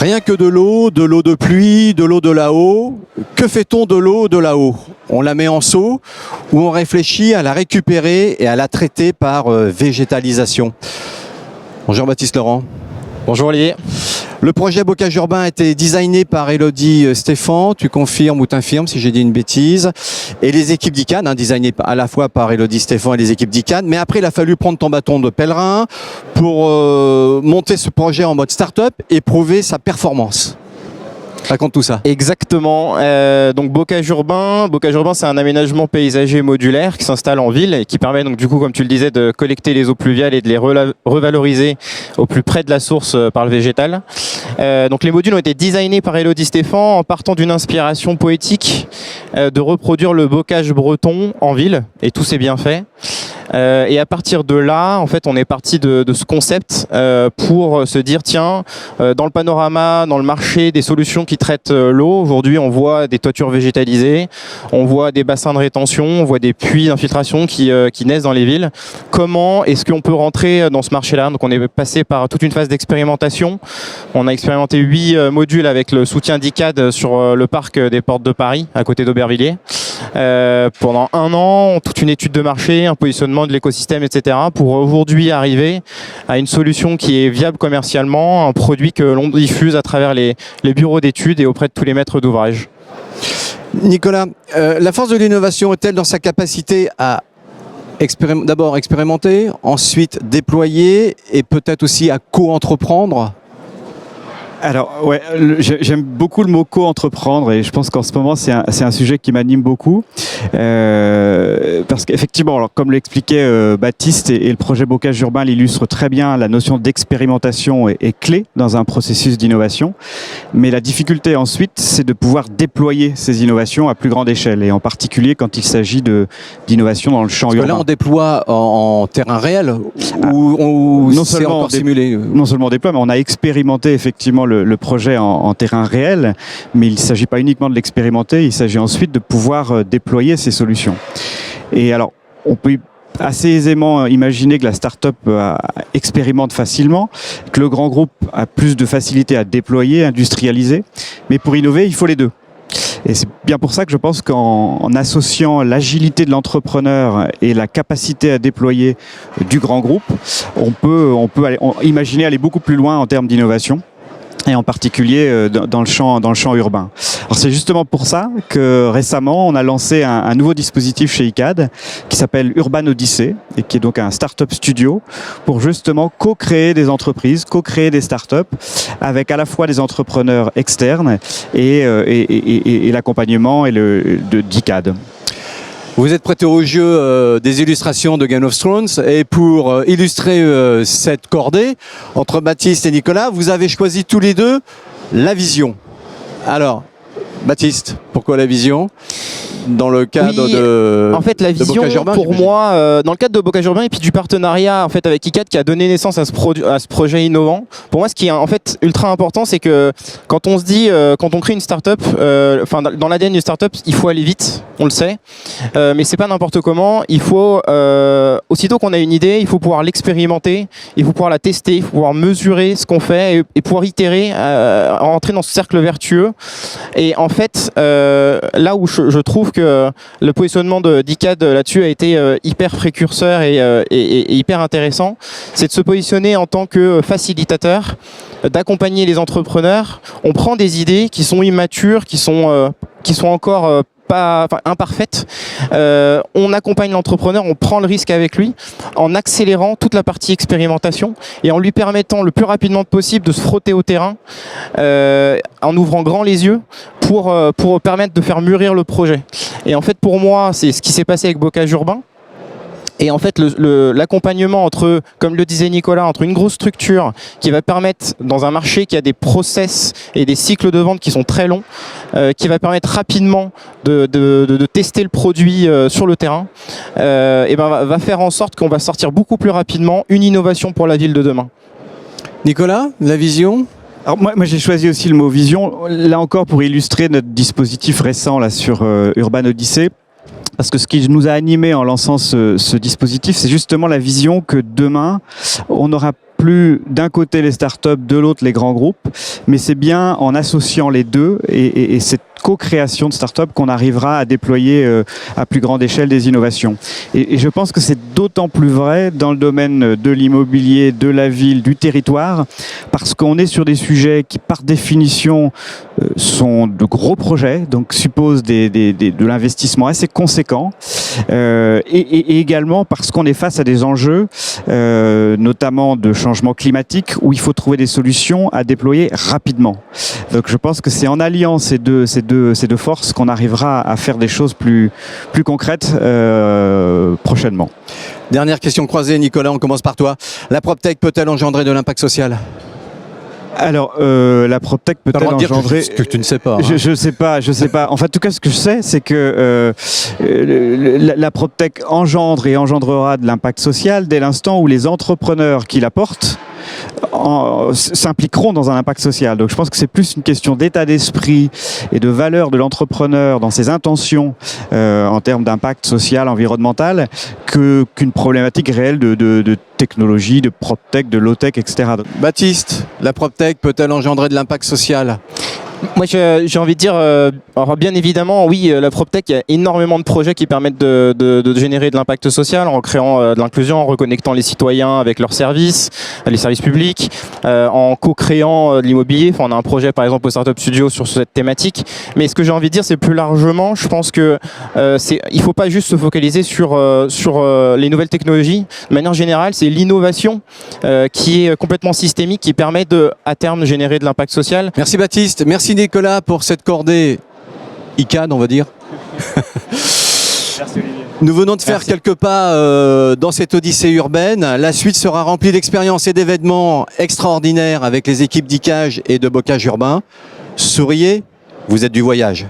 Rien que de l'eau de pluie, de l'eau de là-haut. Que fait-on de l'eau de là-haut? On la met en seau ou on réfléchit à la récupérer et à la traiter par végétalisation. Bonjour Baptiste Laurent. Bonjour Olivier. Le projet Bocage Urbain a été designé par Élodie Stéphan, tu confirmes ou t'infirmes si j'ai dit une bêtise, et les équipes d'ICAD, designé à la fois par Élodie Stéphan et les équipes d'ICAD, mais après il a fallu prendre ton bâton de pèlerin pour monter ce projet en mode start-up et prouver sa performance. Raconte tout ça. Exactement. Donc Bocage Urbain, c'est un aménagement paysager modulaire qui s'installe en ville et qui permet donc du coup, comme tu le disais, de collecter les eaux pluviales et de les revaloriser au plus près de la source par le végétal. Donc les modules ont été designés par Élodie Stéphan en partant d'une inspiration poétique de reproduire le bocage breton en ville, et tout s'est bien fait. Et à partir de là, en fait, on est parti de ce concept pour se dire, tiens, dans le panorama, dans le marché des solutions qui traitent l'eau, aujourd'hui on voit des toitures végétalisées, on voit des bassins de rétention, on voit des puits d'infiltration qui naissent dans les villes. Comment est-ce qu'on peut rentrer dans ce marché-là? Donc on est passé par toute une phase d'expérimentation. On a expérimenté 8 modules avec le soutien d'ICAD sur le parc des Portes de Paris, à côté d'Aubervilliers. Pendant 1 an, toute une étude de marché, un positionnement de l'écosystème, etc. pour aujourd'hui arriver à une solution qui est viable commercialement, un produit que l'on diffuse à travers les bureaux d'études et auprès de tous les maîtres d'ouvrage. Nicolas, la force de l'innovation est-elle dans sa capacité à d'abord expérimenter, ensuite déployer et peut-être aussi à co-entreprendre? Alors, ouais, j'aime beaucoup le mot co-entreprendre et je pense qu'en ce moment, c'est un sujet qui m'anime beaucoup. Parce qu'effectivement, alors, comme l'expliquait Baptiste, et le projet Bocage Urbain l'illustre très bien, la notion d'expérimentation est clé dans un processus d'innovation. Mais la difficulté ensuite, c'est de pouvoir déployer ces innovations à plus grande échelle, et en particulier quand il s'agit d'innovation dans le champ urbain. Là, on déploie en terrain réel ou non c'est seulement encore simulé? Non seulement on déploie, mais on a expérimenté effectivement le projet en terrain réel, mais il ne s'agit pas uniquement de l'expérimenter, il s'agit ensuite de pouvoir déployer ces solutions. Et alors, on peut assez aisément imaginer que la start-up expérimente facilement, que le grand groupe a plus de facilité à déployer, industrialiser, mais pour innover, il faut les deux. Et c'est bien pour ça que je pense qu'en associant l'agilité de l'entrepreneur et la capacité à déployer du grand groupe, on peut imaginer aller beaucoup plus loin en termes d'innovation, et en particulier dans le champ urbain. Alors c'est justement pour ça que récemment on a lancé un nouveau dispositif chez ICAD qui s'appelle Urban Odyssey, et qui est donc un start-up studio pour justement co-créer des entreprises, co-créer des start-up avec à la fois des entrepreneurs externes et l'accompagnement d'ICAD. Vous êtes prêté au jeu des illustrations de Game of Thrones, et pour illustrer cette cordée entre Baptiste et Nicolas, vous avez choisi tous les deux la vision. Alors, Baptiste, pourquoi la vision dans le cadre de en fait, la vision, Urbain, pour moi, dans le cadre de Bocage Urbain et puis du partenariat en fait avec ICAD qui a donné naissance à ce projet innovant. Pour moi, ce qui est en fait ultra important, c'est que quand on se dit, quand on crée une start-up, dans l'ADN d'une start-up, il faut aller vite, on le sait, mais c'est pas n'importe comment. Il faut aussitôt qu'on a une idée, il faut pouvoir l'expérimenter, il faut pouvoir la tester, il faut pouvoir mesurer ce qu'on fait et pouvoir itérer, entrer dans ce cercle vertueux. Et en fait, là où je trouve que le positionnement d'ICAD là-dessus a été hyper précurseur et hyper intéressant, c'est de se positionner en tant que facilitateur, d'accompagner les entrepreneurs. On prend des idées qui sont immatures, qui sont encore imparfaite. On accompagne l'entrepreneur, on prend le risque avec lui en accélérant toute la partie expérimentation et en lui permettant le plus rapidement possible de se frotter au terrain, en ouvrant grand les yeux pour permettre de faire mûrir le projet. Et en fait, pour moi, c'est ce qui s'est passé avec Bocage Urbain. Et en fait, l'accompagnement entre, comme le disait Nicolas, entre une grosse structure qui va permettre, dans un marché qui a des process et des cycles de vente qui sont très longs, qui va permettre rapidement de tester le produit sur le terrain, va faire en sorte qu'on va sortir beaucoup plus rapidement une innovation pour la ville de demain. Nicolas, la vision? Alors moi j'ai choisi aussi le mot vision, là encore pour illustrer notre dispositif récent là, sur Urban Odyssey. Parce que ce qui nous a animés en lançant ce dispositif, c'est justement la vision que demain, on aura plus d'un côté les startups, de l'autre les grands groupes, mais c'est bien en associant les deux et cette co-création de startups qu'on arrivera à déployer à plus grande échelle des innovations. Et je pense que c'est d'autant plus vrai dans le domaine de l'immobilier, de la ville, du territoire, parce qu'on est sur des sujets qui, par définition, sont de gros projets, donc supposent de l'investissement assez conséquent, et également parce qu'on est face à des enjeux, notamment de changement climatique, où il faut trouver des solutions à déployer rapidement. Donc je pense que c'est en alliant ces deux forces qu'on arrivera à faire des choses plus concrètes prochainement. Dernière question croisée, Nicolas, on commence par toi. La PropTech peut-elle engendrer de l'impact social ? Alors, la PropTech peut-elle engendrer... Ce que tu ne sais pas. Hein. Je sais pas. Enfin, en tout cas, ce que je sais, c'est que la PropTech engendre et engendrera de l'impact social dès l'instant où les entrepreneurs qui la portent s'impliqueront dans un impact social. Donc je pense que c'est plus une question d'état d'esprit et de valeur de l'entrepreneur dans ses intentions en termes d'impact social, environnemental, qu'une problématique réelle de technologie, de PropTech, de low-tech, etc. Baptiste, la PropTech peut-elle engendrer de l'impact social ? Moi, j'ai envie de dire, alors bien évidemment, oui, la PropTech, il y a énormément de projets qui permettent de générer de l'impact social en créant de l'inclusion, en reconnectant les citoyens avec leurs services, les services publics, en co-créant de l'immobilier. Enfin, on a un projet, par exemple, au Startup Studio sur cette thématique. Mais ce que j'ai envie de dire, c'est plus largement, je pense que il faut pas juste se focaliser sur les nouvelles technologies. De manière générale, c'est l'innovation qui est complètement systémique, qui permet à terme, générer de l'impact social. Merci Baptiste, merci Nicolas pour cette cordée ICANN, on va dire. Merci Olivier. Nous venons de faire quelques pas dans cette odyssée urbaine. La suite sera remplie d'expériences et d'événements extraordinaires avec les équipes d'ICAGE et de Bocage Urbain. Souriez, vous êtes du voyage.